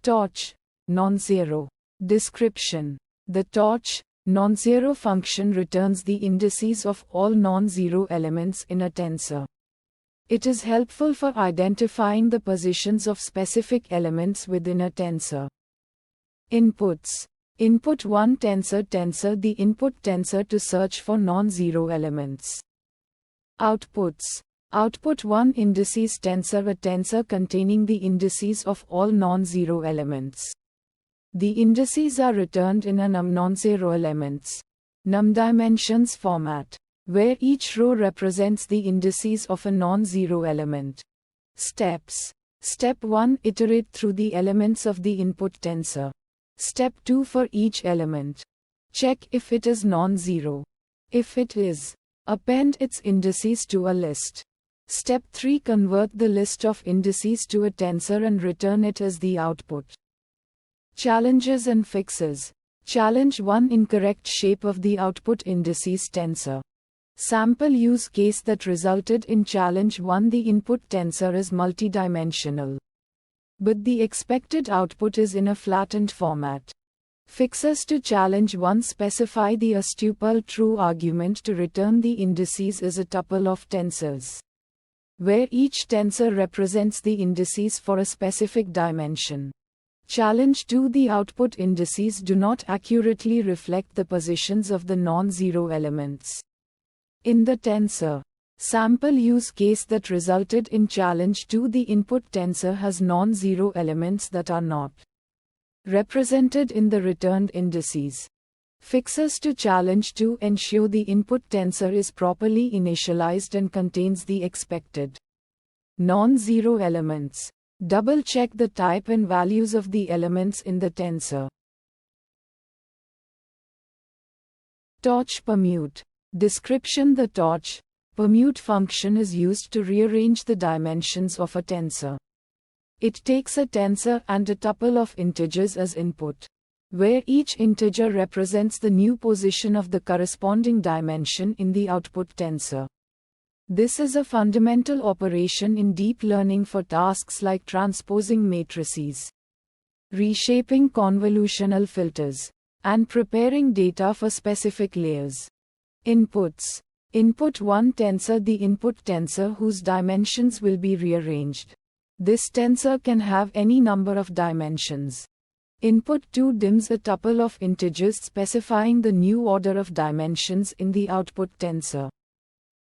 Torch, non-zero. Description. The torch, non-zero function returns the indices of all non-zero elements in a tensor. It is helpful for identifying the positions of specific elements within a tensor. Inputs. Input 1 tensor the input tensor to search for non-zero elements. Outputs. Output 1 indices tensor a tensor containing the indices of all non-zero elements. The indices are returned in a num non-zero elements num dimensions format, where each row represents the indices of a non-zero element. Steps. Step 1 iterate through the elements of the input tensor. Step 2 for each element. Check if it is non-zero. If it is, append its indices to a list. Step 3 convert the list of indices to a tensor and return it as the output. Challenges and fixes. Challenge 1 incorrect shape of the output indices tensor. Sample use case that resulted in challenge 1 the input tensor is multidimensional, but the expected output is in a flattened format. Fixes to challenge 1 specify the tuple true argument to return the indices as a tuple of tensors, where each tensor represents the indices for a specific dimension. Challenge 2 the output indices do not accurately reflect the positions of the non-zero elements in the tensor. Sample use case that resulted in challenge 2 the input tensor has non-zero elements that are not represented in the returned indices. Fixes to challenge 2 ensure the input tensor is properly initialized and contains the expected non-zero elements. Double-check the type and values of the elements in the tensor. Torch permute. Description. The torch permute function is used to rearrange the dimensions of a tensor. It takes a tensor and a tuple of integers as input, where each integer represents the new position of the corresponding dimension in the output tensor. This is a fundamental operation in deep learning for tasks like transposing matrices, reshaping convolutional filters, and preparing data for specific layers. Inputs. Input 1 tensor the input tensor whose dimensions will be rearranged. This tensor can have any number of dimensions. Input 2 dims a tuple of integers specifying the new order of dimensions in the output tensor.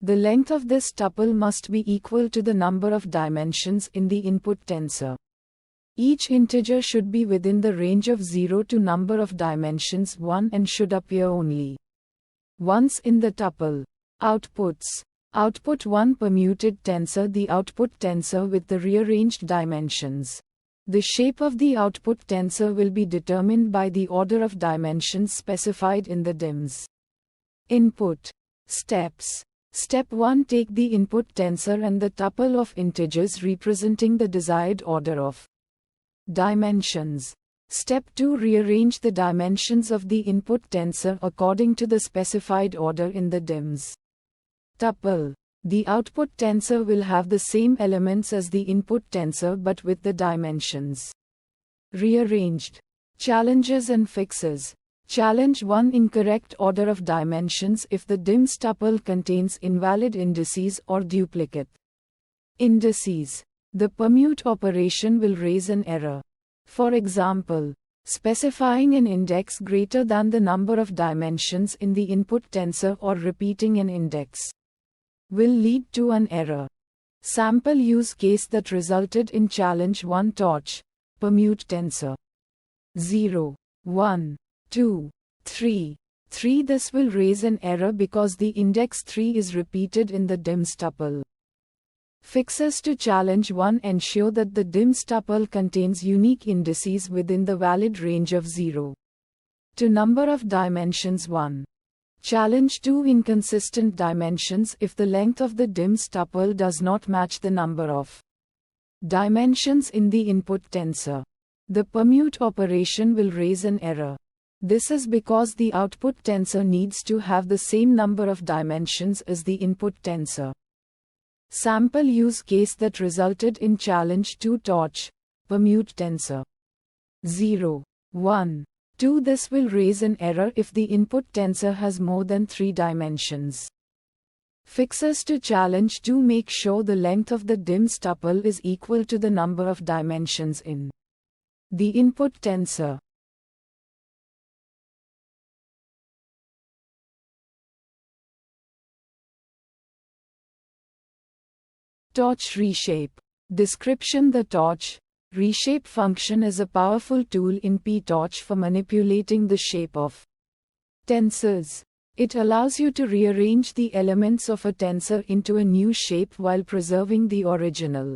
The length of this tuple must be equal to the number of dimensions in the input tensor. Each integer should be within the range of 0 to number of dimensions 1 and should appear only once in the tuple. Outputs. Output 1 permuted tensor the output tensor with the rearranged dimensions. The shape of the output tensor will be determined by the order of dimensions specified in the dims. Input. Steps. Step 1 take the input tensor and the tuple of integers representing the desired order of dimensions. Step 2 rearrange the dimensions of the input tensor according to the specified order in the dims. Tuple. The output tensor will have the same elements as the input tensor but with the dimensions rearranged. Challenges and fixes. Challenge 1 incorrect order of dimensions if the dims tuple contains invalid indices or duplicate indices. The permute operation will raise an error. For example, specifying an index greater than the number of dimensions in the input tensor or repeating an index will lead to an error. Sample use case that resulted in challenge 1 torch permute tensor 0, 1, 2, 3, 3. This will raise an error because the index 3 is repeated in the dims tuple. Fixes to challenge 1 ensure that the dims tuple contains unique indices within the valid range of 0 to number of dimensions 1. Challenge 2 inconsistent dimensions if the length of the dims tuple does not match the number of dimensions in the input tensor. The permute operation will raise an error. This is because the output tensor needs to have the same number of dimensions as the input tensor. Sample use case that resulted in challenge 2 torch permute tensor 0, 1, 2. This will raise an error if the input tensor has more than 3 dimensions. Fixes to challenge 2. Make sure the length of the DIMS tuple is equal to the number of dimensions in the input tensor. Torch Reshape. Description: the torch reshape function is a powerful tool in PTorch for manipulating the shape of tensors. It allows you to rearrange the elements of a tensor into a new shape while preserving the original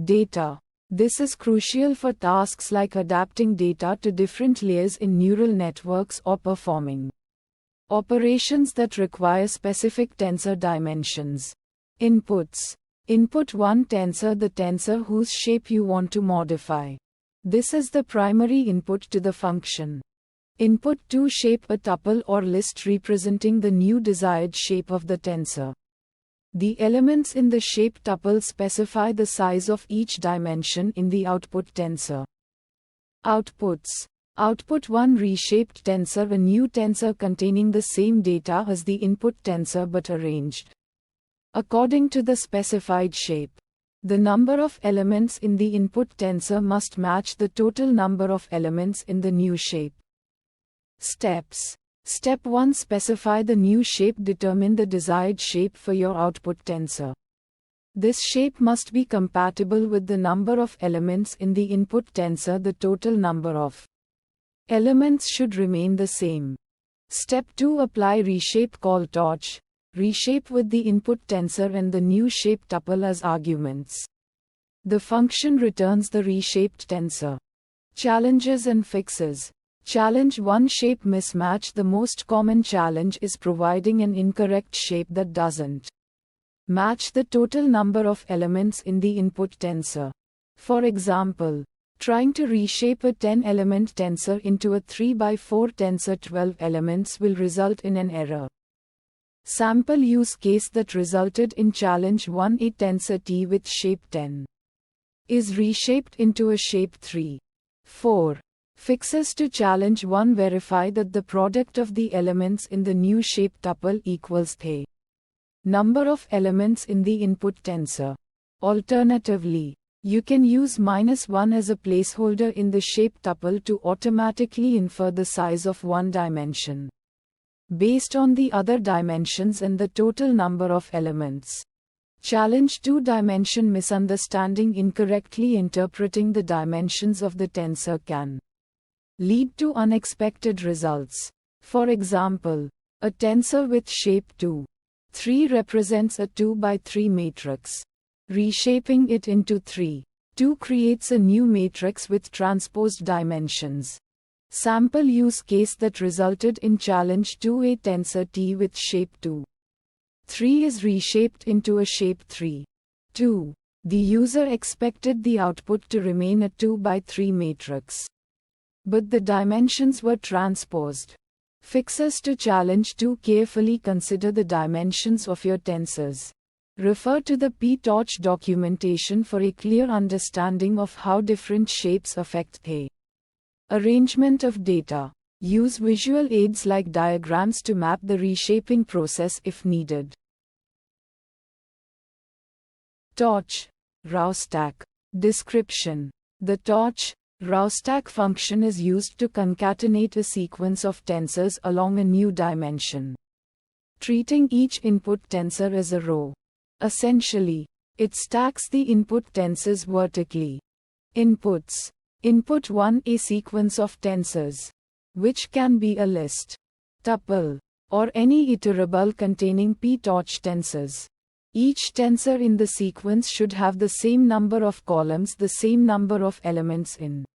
data. This is crucial for tasks like adapting data to different layers in neural networks or performing operations that require specific tensor dimensions. Inputs. Input 1 tensor, the tensor whose shape you want to modify. This is the primary input to the function. Input 2 shape, a tuple or list representing the new desired shape of the tensor. The elements in the shape tuple specify the size of each dimension in the output tensor. Outputs. Output 1 reshaped tensor, a new tensor containing the same data as the input tensor but arranged according to the specified shape. The number of elements in the input tensor must match the total number of elements in the new shape. Steps. Step 1. Specify the new shape. Determine the desired shape for your output tensor. This shape must be compatible with the number of elements in the input tensor. The total number of elements should remain the same. Step 2. Apply reshape. Call torch reshape with the input tensor and the new shape tuple as arguments. The function returns the reshaped tensor. Challenges and fixes. Challenge 1. Shape mismatch. The most common challenge is providing an incorrect shape that doesn't match the total number of elements in the input tensor. For example, trying to reshape a 10-element tensor into a 3x4 tensor 12 elements will result in an error. Sample use case that resulted in challenge 1. A tensor T with shape 10 is reshaped into a shape 3. 4. Fixes to challenge 1. Verify that the product of the elements in the new shape tuple equals the number of elements in the input tensor. Alternatively, you can use -1 as a placeholder in the shape tuple to automatically infer the size of one dimension based on the other dimensions and the total number of elements. Challenge 2. Dimension misunderstanding. Incorrectly interpreting the dimensions of the tensor can lead to unexpected results. For example, a tensor with shape 2, 3 represents a 2x3 matrix. Reshaping it into 3, 2 creates a new matrix with transposed dimensions. Sample use case that resulted in challenge 2. A tensor T with shape 2, 3 is reshaped into a shape 3, 2. The user expected the output to remain a 2x3 matrix, but the dimensions were transposed. Fixes to challenge 2. Carefully consider the dimensions of your tensors. Refer to the PTorch documentation for a clear understanding of how different shapes affect the arrangement of data. Use visual aids like diagrams to map the reshaping process if needed. Torch Reshape. Description: the torch Reshape function is used to concatenate a sequence of tensors along a new dimension, treating each input tensor as a row. Essentially, it stacks the input tensors vertically. Inputs. Input 1. A sequence of tensors, which can be a list, tuple, or any iterable containing PTorch tensors. Each tensor in the sequence should have the same number of columns, the same number of elements in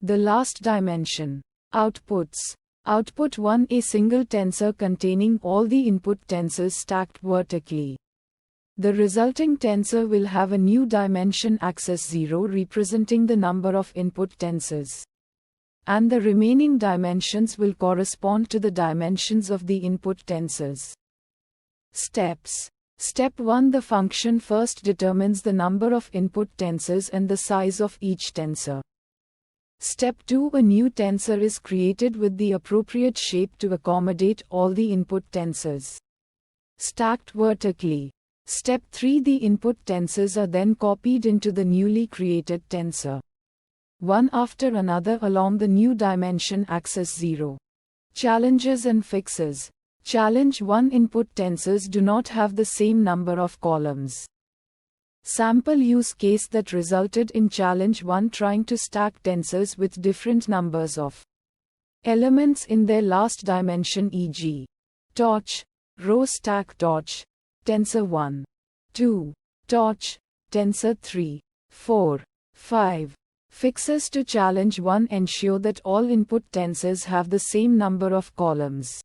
the last dimension. Outputs. Output 1. A single tensor containing all the input tensors stacked vertically. The resulting tensor will have a new dimension axis 0 representing the number of input tensors, and the remaining dimensions will correspond to the dimensions of the input tensors. Steps. Step 1. The function first determines the number of input tensors and the size of each tensor. Step 2. A new tensor is created with the appropriate shape to accommodate all the input tensors. Stacked vertically. Step 3. The input tensors are then copied into the newly created tensor, one after another along the new dimension axis 0. Challenges and fixes. Challenge 1. Input tensors do not have the same number of columns. Sample use case that resulted in challenge 1 trying to stack tensors with different numbers of elements in their last dimension, e.g. torch, row stack torch, tensor 1, 2, torch, tensor 3, 4, 5. Fixes to challenge 1. Ensure that all input tensors have the same number of columns.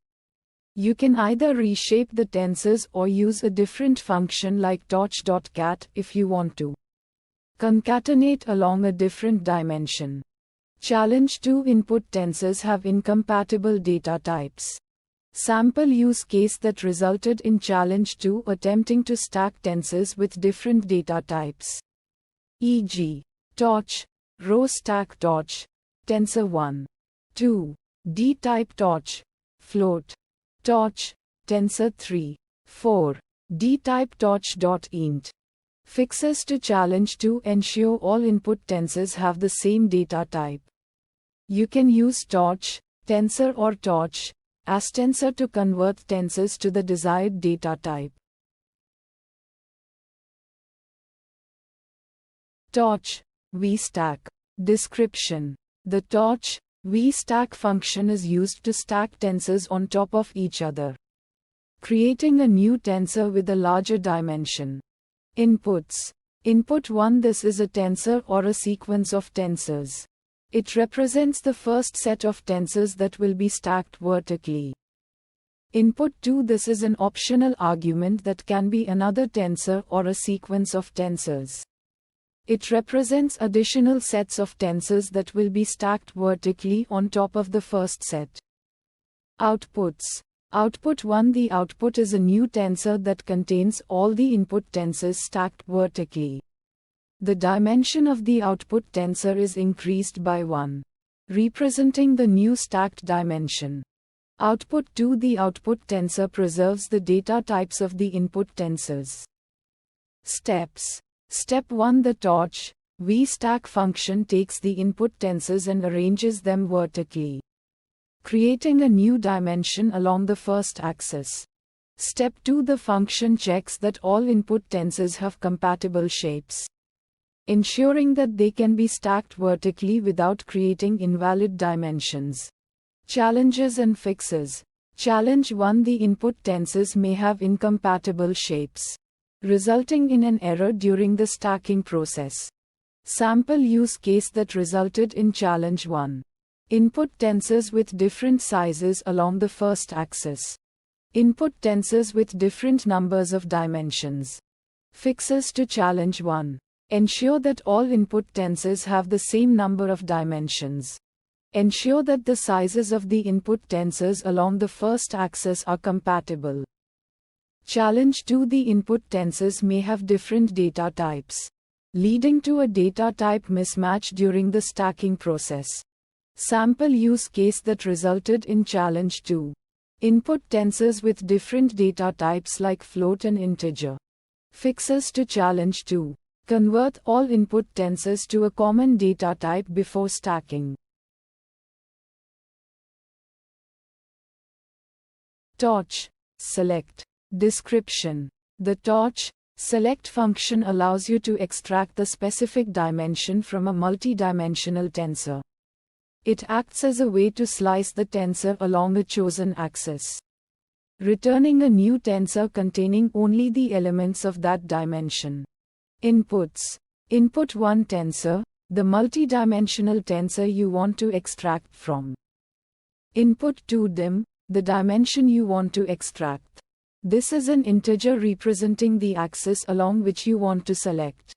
You can either reshape the tensors or use a different function like torch.cat if you want to concatenate along a different dimension. Challenge 2. Input tensors have incompatible data types. Sample use case that resulted in challenge 2 attempting to stack tensors with different data types, e.g. torch, row stack torch, tensor 1, 2, d-type torch, float, torch, tensor 3, 4, d-type torch.int. Fixes to challenge 2. Ensure all input tensors have the same data type. You can use torch, tensor or torch as tensor to convert tensors to the desired data type. Torch, vstack. Description. The torch, vstack function is used to stack tensors on top of each other, creating a new tensor with a larger dimension. Inputs. Input 1. This is a tensor or a sequence of tensors. It represents the first set of tensors that will be stacked vertically. Input 2. This is an optional argument that can be another tensor or a sequence of tensors. It represents additional sets of tensors that will be stacked vertically on top of the first set. Outputs. Output 1. The output is a new tensor that contains all the input tensors stacked vertically. The dimension of the output tensor is increased by 1, representing the new stacked dimension. Output 2. The output tensor preserves the data types of the input tensors. Steps. Step 1. The torch, vstack function takes the input tensors and arranges them vertically, creating a new dimension along the first axis. Step 2. The function checks that all input tensors have compatible shapes, ensuring that they can be stacked vertically without creating invalid dimensions. Challenges and fixes. Challenge 1. The input tensors may have incompatible shapes, resulting in an error during the stacking process. Sample use case that resulted in challenge 1. Input tensors with different sizes along the first axis. Input tensors with different numbers of dimensions. Fixes to challenge 1. Ensure that all input tensors have the same number of dimensions. Ensure that the sizes of the input tensors along the first axis are compatible. Challenge 2. The input tensors may have different data types, leading to a data type mismatch during the stacking process. Sample use case that resulted in challenge 2. Input tensors with different data types like float and integer. Fixes to challenge 2. Convert all input tensors to a common data type before stacking. Torch, select. Description. The torch, select function allows you to extract the specific dimension from a multi-dimensional tensor. It acts as a way to slice the tensor along a chosen axis, returning a new tensor containing only the elements of that dimension. Inputs. Input 1 tensor, the multi-dimensional tensor you want to extract from. Input 2 dim, the dimension you want to extract. This is an integer representing the axis along which you want to select.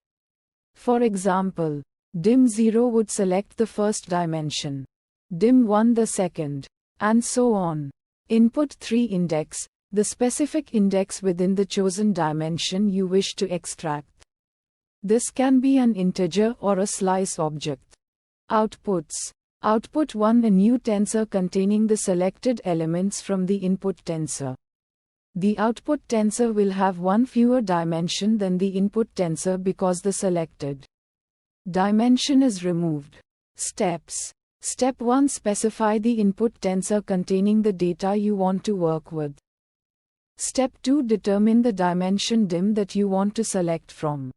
For example, dim 0 would select the first dimension, dim 1 the second, and so on. Input 3 index, the specific index within the chosen dimension you wish to extract. This can be an integer or a slice object. Outputs. Output 1, a new tensor containing the selected elements from the input tensor. The output tensor will have one fewer dimension than the input tensor because the selected dimension is removed. Steps. Step 1, specify the input tensor containing the data you want to work with. Step 2, determine the dimension dim that you want to select from.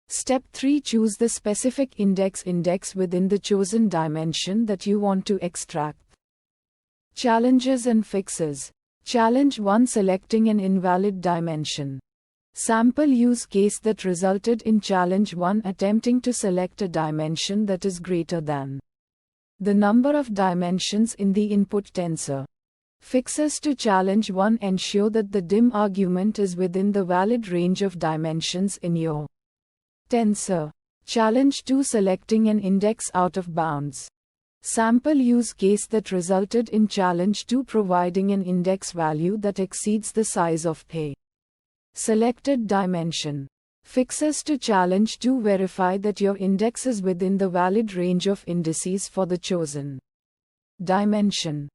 Step 3, choose the specific index within the chosen dimension that you want to extract. Challenges and fixes. Challenge 1, selecting an invalid dimension. Sample use case that resulted in challenge 1, attempting to select a dimension that is greater than the number of dimensions in the input tensor. Fixes to challenge 1, ensure that the dim argument is within the valid range of dimensions in your tensor. Challenge 2, selecting an index out of bounds. Sample use case that resulted in challenge 2, providing an index value that exceeds the size of a selected dimension. Fixes to challenge 2, verify that your index is within the valid range of indices for the chosen dimension.